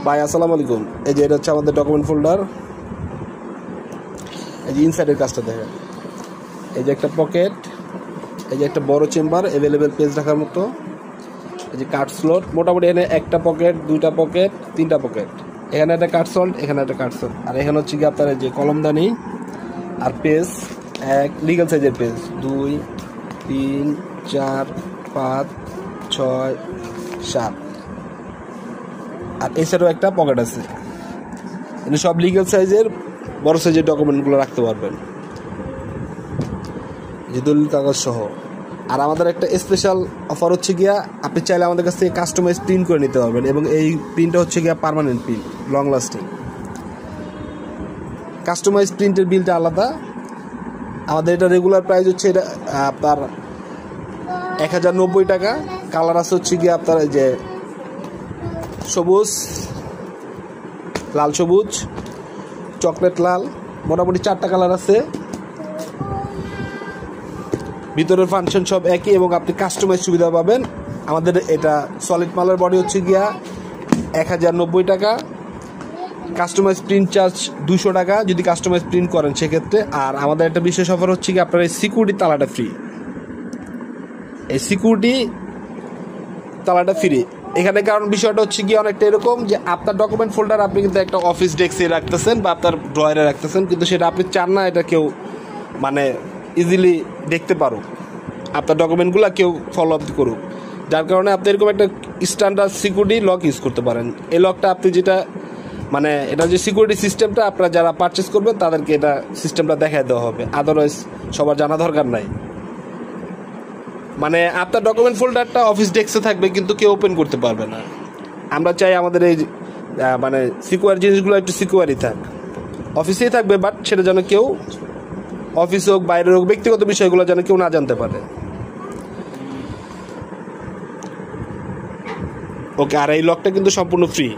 ভাই আসসালামু আলাইকুম। এই যে এটা হচ্ছে আমাদের ডকুমেন্ট ফোল্ডার। এই যে ইনসাইডের কাজটা দেখেন, এই যে একটা পকেট, এই যে একটা বড় চেম্বার, অ্যাভেলেবেল পেজ রাখার মতো, এই যে কার্ড স্লট, মোটামুটি এখানে একটা পকেট, দুইটা পকেট, তিনটা পকেট, এখানে একটা কার্ড সল্ট, এখানে একটা কার্ড সল্ট, আর এখানে হচ্ছে কি আপনার যে কলমদানি আর পেজ, এক লিগাল সাইজের পেজ 2, 3, 4, 5, 6, 7, আর এছাড়াও একটা পকেট আছে। এখানে সব লিগাল সাইজের বড় সাইজের ডকুমেন্টগুলো রাখতে পারবেন, যে দলিল কাগজ সহ। আর আমাদের একটা স্পেশাল অফার হচ্ছে গিয়া, আপনি চাইলে আমাদের কাছ থেকে কাস্টমাইজ প্রিন্ট করে নিতে পারবেন, এবং এই প্রিন্টটা হচ্ছে গিয়া permanent print, long lasting. Customize প্রিন্টের বিলটা আলাদা। আমাদের এটা রেগুলার প্রাইস হচ্ছে এটা আপনার 1090 টাকা। কালার আছে হচ্ছে গিয়ে আপনার এই যে সবুজ, লাল সবুজ, চকলেট লাল, মোটামুটি 4টা কালার আছে। ভিতরের ফাংশন সব একই, এবং আপনি কাস্টমাইজ সুবিধা পাবেন। আমাদের এটা সলিড মালের বডি হচ্ছে গিয়া 1090 টাকা। কাস্টমাইজ প্রিন্ট চার্জ 200 টাকা যদি কাস্টমাইজ প্রিন্ট করেন সেক্ষেত্রে। আর আমাদের একটা বিশেষ অফার হচ্ছে কি, আপনার এই সিকিউরিটি তালাটা ফ্রি। এই সিকিউরিটি তালাটা ফ্রি এখানে, কারণ বিষয়টা হচ্ছে কি অনেকটা এরকম যে আপনার ডকুমেন্ট ফোল্ডার আপনি কিন্তু একটা অফিস ডেস্কে রাখতেছেন বা আপনার ড্রয়ারে রাখতেছেন, কিন্তু সেটা আপনি চান না এটা কেউ মানে ইজিলি দেখতে পারুক, আপনার ডকুমেন্টগুলো কেউ ফলো আপ করুক। যার কারণে আপনি এরকম একটা স্ট্যান্ডার্ড সিকিউরিটি লক ইউজ করতে পারেন। এই লকটা আপনি যেটা মানে এটা যে সিকিউরিটি সিস্টেমটা আপনারা যারা পারচেস করবেন তাদেরকে এটা সিস্টেমটা দেখায় দেওয়া হবে, আদারওয়াইজ সবার জানা দরকার নাই। মানে আপনার ডকুমেন্ট ফোল্ডারটা অফিস ডেস্কে থাকবে কিন্তু কেউ ওপেন করতে পারবে না। আমরা চাই আমাদের এই মানে সিকিউর জিনিসগুলো একটু সিকিউরই থাক, অফিসেই থাকবে, বাট সেটা যেন কেউ অফিস হোক বাইরের হোক ব্যক্তিগত বিষয়গুলো যেন কেউ না জানতে পারে। ওকে, আর এই লকটা কিন্তু সম্পূর্ণ ফ্রি।